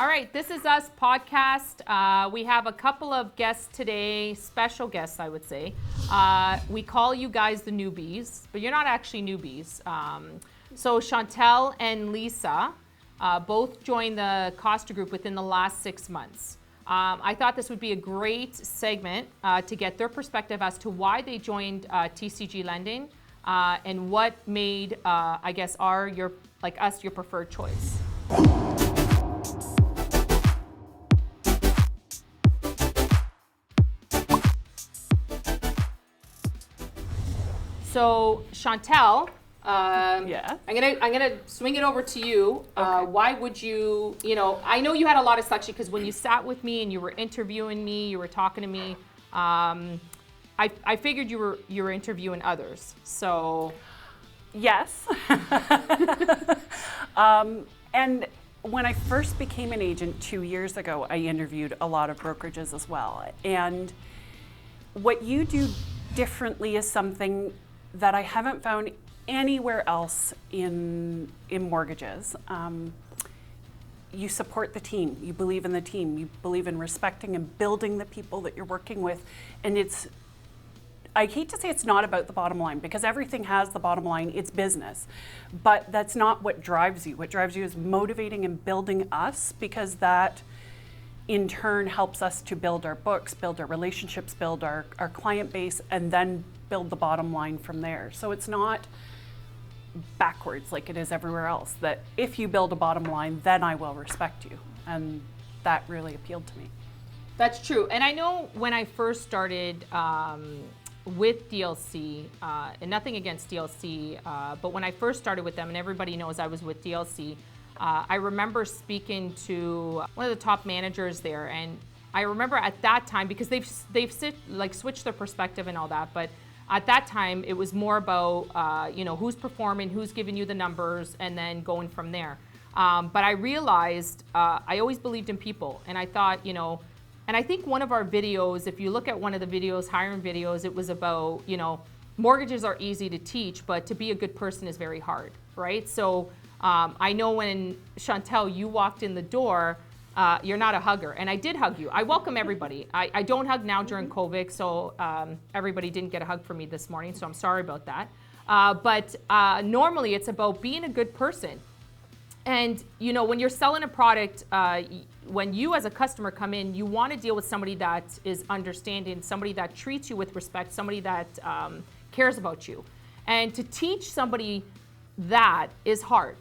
All right, This Is Us podcast. We have a couple of guests today, special guests, I would say. We call you guys the newbies, but you're not actually newbies. So Chantal and Lisa both joined the Costa Group within the last 6 months. I thought this would be a great segment to get their perspective as to why they joined TCG Lending and what made, I guess, your preferred choice. So Chantal, Yeah. I'm gonna swing it over to you. Okay. Why would you? I know you had a lot of suction because when you sat with me and you were interviewing me, you were talking to me. I figured you were interviewing others. So Yes. And when I first became an agent 2 years ago, I interviewed a lot of brokerages as well. And what you do differently is something that I haven't found anywhere else in mortgages. You support the team, you believe in the team, you believe in respecting and building the people that you're working with. And I hate to say it's not about the bottom line because everything has the bottom line, it's business. But that's not what drives you. What drives you is motivating and building us, because that in turn helps us to build our books, build our relationships, build our client base, and then build the bottom line from there. So it's not backwards like it is everywhere else, that if you build a bottom line, then I will respect you. And that really appealed to me. that's true. And I know when I first started with DLC, and nothing against DLC, but when I first started with them, and everybody knows I was with DLC, I remember speaking to one of the top managers there, and I remember at that time, because they've switched their perspective and all that, but at that time it was more about who's performing, who's giving you the numbers, and then going from there. But I realized I always believed in people, and I thought, and I think one of our videos, if you look at one of the videos, hiring videos, it was about, mortgages are easy to teach, but to be a good person is very hard, right? So I know when Chantal, you walked in the door, you're not a hugger, and I did hug you. I welcome everybody. I don't hug now during COVID, so everybody didn't get a hug from me this morning, so I'm sorry about that. But normally it's about being a good person. And when you're selling a product, when you as a customer come in, you want to deal with somebody that is understanding, somebody that treats you with respect, somebody that cares about you. And to teach somebody that is hard.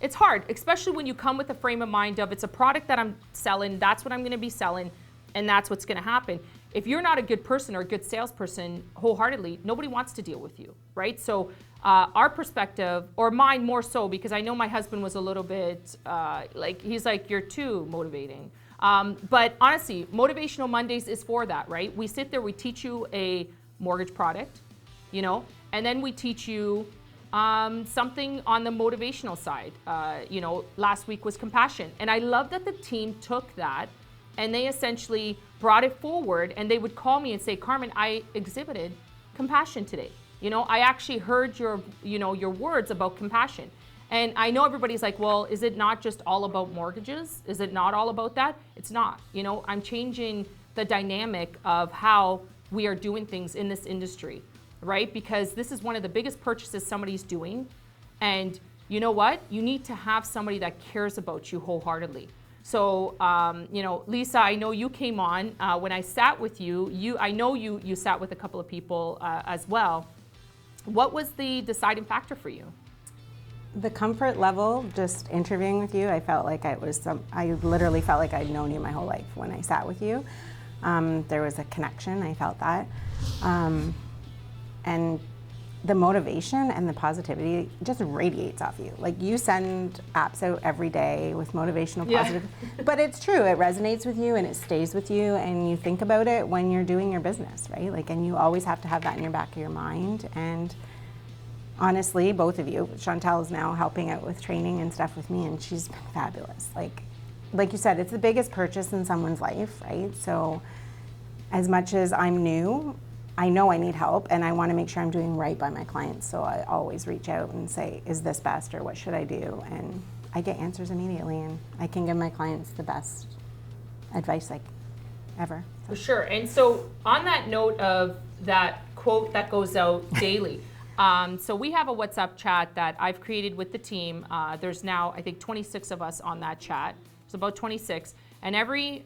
It's hard, especially when you come with a frame of mind of it's a product that I'm selling, that's what I'm going to be selling, and that's what's going to happen. If you're not a good person or a good salesperson wholeheartedly, nobody wants to deal with you, right? So our perspective, or mine more so, because I know my husband was a little bit he's like, you're too motivating. But honestly, Motivational Mondays is for that, right? We sit there, we teach you a mortgage product, and then we teach you something on the motivational side. Last week was compassion. And I love that the team took that and they essentially brought it forward, and they would call me and say, Carmen, I exhibited compassion today. I actually heard your words about compassion. And I know everybody's like, well, is it not just all about mortgages? Is it not all about that? It's not. I'm changing the dynamic of how we are doing things in this industry, right? Because this is one of the biggest purchases somebody's doing. And you know what? You need to have somebody that cares about you wholeheartedly. So, Lisa, I know you came on when I sat with you. I know you sat with a couple of people as well. What was the deciding factor for you? The comfort level, just interviewing with you, I felt like I literally felt like I'd known you my whole life when I sat with you. There was a connection, I felt that. And the motivation and the positivity just radiates off you. Like, you send apps out every day with motivational, positive, but it's true, it resonates with you and it stays with you, and you think about it when you're doing your business, right? And you always have to have that in your back of your mind. And honestly, both of you, Chantal is now helping out with training and stuff with me, and she's been fabulous. Like you said, it's the biggest purchase in someone's life, right? So as much as I'm new, I know I need help, and I want to make sure I'm doing right by my clients. So I always reach out and say, is this best, or what should I do? And I get answers immediately, and I can give my clients the best advice like ever. For sure. And so on that note of that quote that goes out daily, so we have a WhatsApp chat that I've created with the team. There's now, I think, 26 of us on that chat. It's about 26. And every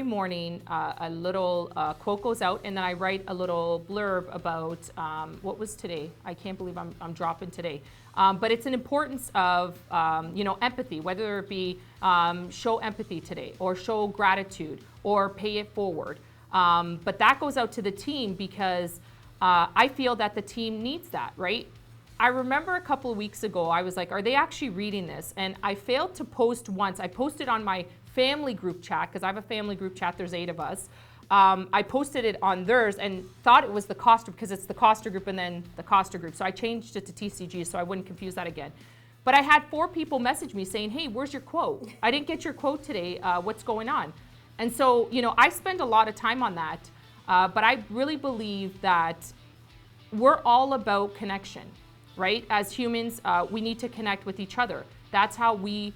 morning, a little quote goes out, and then I write a little blurb about what was today. I can't believe I'm dropping today. But it's an importance of empathy, whether it be show empathy today, or show gratitude, or pay it forward. But that goes out to the team because I feel that the team needs that, right? I remember a couple of weeks ago, I was like, are they actually reading this? And I failed to post once. I posted on my family group chat, because I have a family group chat, there's 8 of us. I posted it on theirs and thought it was the Costa, because it's the Costa group and then the Costa group. So I changed it to TCG so I wouldn't confuse that again. But I had 4 people message me saying, hey, where's your quote? I didn't get your quote today. What's going on? And so, I spend a lot of time on that. But I really believe that we're all about connection, right? As humans, we need to connect with each other. That's how we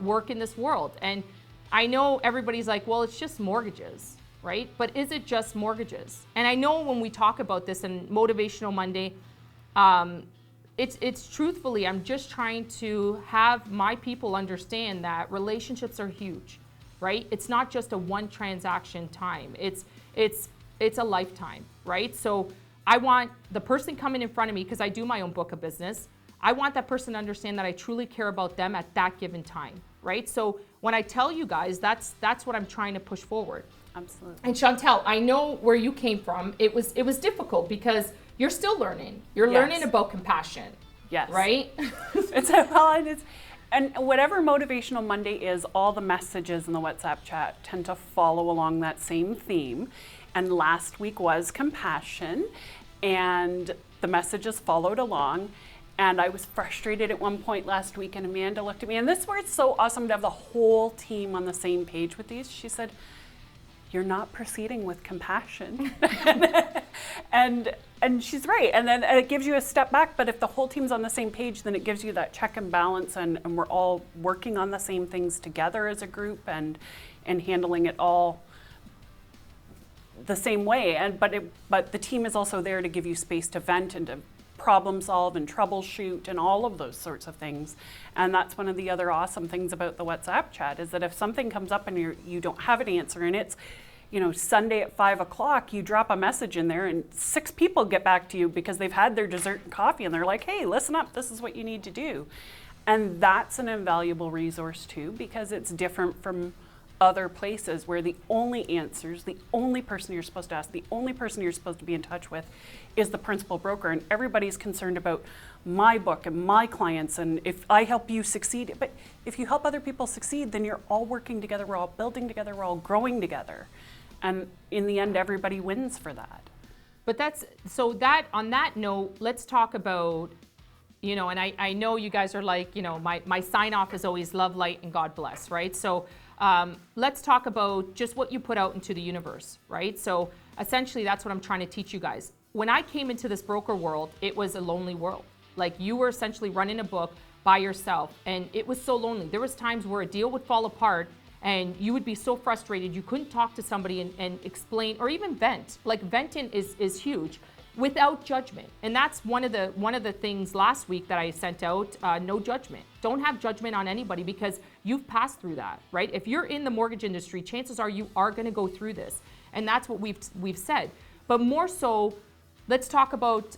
work in this world. And I know everybody's like, well, it's just mortgages, right? But is it just mortgages? And I know when we talk about this in Motivational Monday, it's truthfully, I'm just trying to have my people understand that relationships are huge, right? It's not just a one transaction time. It's a lifetime, right? So I want the person coming in front of me, because I do my own book of business, I want that person to understand that I truly care about them at that given time, right? So when I tell you guys, that's what I'm trying to push forward. Absolutely. And Chantal, I know where you came from. It was difficult because you're still learning. You're Yes. learning about compassion. Yes. Right? And whatever Motivational Monday is, all the messages in the WhatsApp chat tend to follow along that same theme. And last week was compassion, and the messages followed along. And I was frustrated at one point last week, and Amanda looked at me, and this is where it's so awesome to have the whole team on the same page with these. She said, you're not proceeding with compassion. and she's right. And then it gives you a step back, but if the whole team's on the same page, then it gives you that check and balance, and we're all working on the same things together as a group, and handling it all the same way. But the team is also there to give you space to vent and to problem solve and troubleshoot and all of those sorts of things. And that's one of the other awesome things about the WhatsApp chat, is that if something comes up and you don't have an answer, and it's Sunday at 5:00, you drop a message in there and 6 people get back to you because they've had their dessert and coffee, and they're like, hey, listen up, this is what you need to do. And that's an invaluable resource too, because it's different from other places where the only answers, the only person you're supposed to ask, the only person you're supposed to be in touch with is the principal broker, and everybody's concerned about my book and my clients, and if I help you succeed. But if you help other people succeed, then you're all working together, we're all building together, we're all growing together. And in the end, everybody wins for that. But on that note, let's talk about, and I know you guys are like, my sign off is always love, light, and God bless, right? So let's talk about just what you put out into the universe, right? So essentially, that's what I'm trying to teach you guys. When I came into this broker world, it was a lonely world. Like, you were essentially running a book by yourself, and it was so lonely. There was times where a deal would fall apart, and you would be so frustrated you couldn't talk to somebody and explain, or even vent. Like, venting is huge, without judgment. And that's one of the things last week that I sent out. No judgment. Don't have judgment on anybody, because you've passed through that, right? If you're in the mortgage industry, chances are you are going to go through this, and that's what we've said. But more so, let's talk about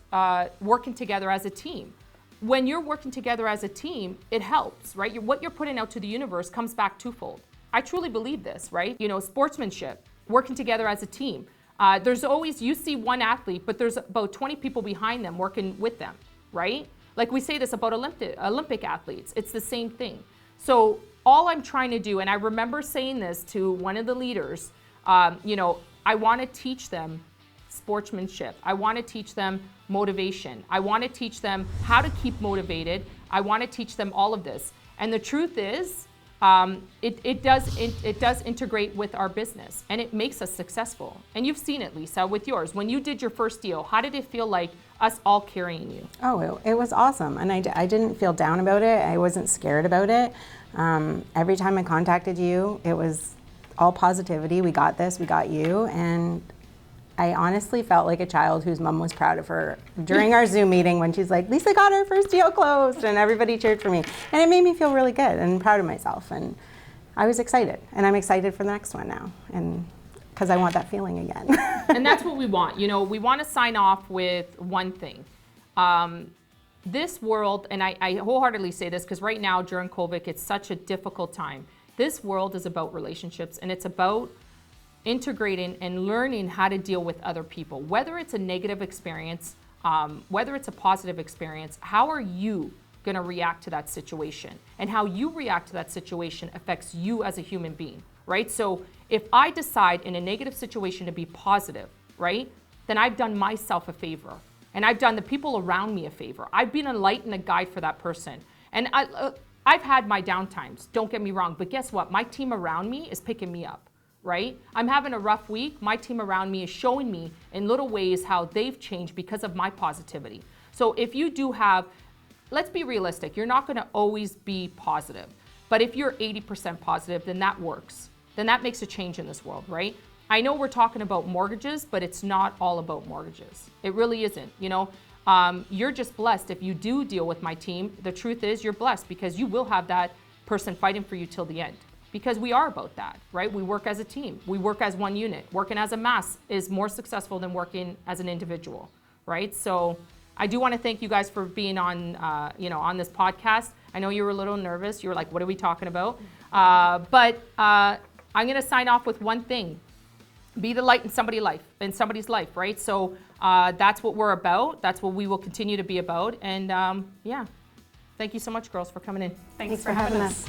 working together as a team. When you're working together as a team, it helps, right? What you're putting out to the universe comes back twofold. I truly believe this, right? Sportsmanship, working together as a team. There's always, you see one athlete, but there's about 20 people behind them working with them, right? Like we say this about Olympic athletes. It's the same thing. So all I'm trying to do, and I remember saying this to one of the leaders, I want to teach them sportsmanship. I want to teach them motivation. I want to teach them how to keep motivated. I want to teach them all of this. And the truth is, it does integrate with our business, and it makes us successful. And you've seen it, Lisa, with yours. When you did your first deal, how did it feel like us all carrying you? Oh, it was awesome. And I didn't feel down about it. I wasn't scared about it. Every time I contacted you, it was all positivity. We got this, we got you. And I honestly felt like a child whose mom was proud of her during our Zoom meeting when she's like, Lisa got her first deal closed, and everybody cheered for me. And it made me feel really good and proud of myself. And I was excited. And I'm excited for the next one now. And because I want that feeling again. And that's what we want. You know, we want to sign off with one thing. This world, and I wholeheartedly say this because right now during COVID, it's such a difficult time. This world is about relationships, and it's about integrating and learning how to deal with other people. Whether it's a negative experience, whether it's a positive experience, how are you going to react to that situation? And how you react to that situation affects you as a human being, right? So if I decide in a negative situation to be positive, right, then I've done myself a favor. And I've done the people around me a favor. I've been a light and a guide for that person. And I've had my downtimes, don't get me wrong, but guess what? My team around me is picking me up, right? I'm having a rough week. My team around me is showing me in little ways how they've changed because of my positivity. So if you do have, let's be realistic, you're not gonna always be positive. But if you're 80% positive, then that works. Then that makes a change in this world, right? I know we're talking about mortgages, but it's not all about mortgages. It really isn't. You know, you're just blessed if you do deal with my team. The truth is you're blessed because you will have that person fighting for you till the end. Because we are about that, right? We work as a team. We work as one unit. Working as a mass is more successful than working as an individual, right? So I do want to thank you guys for being on, on this podcast. I know you were a little nervous. You were like, what are we talking about? But I'm going to sign off with one thing. Be the light in somebody's life, right? So that's what we're about. That's what we will continue to be about. And yeah, thank you so much, girls, for coming in. Thanks for having us.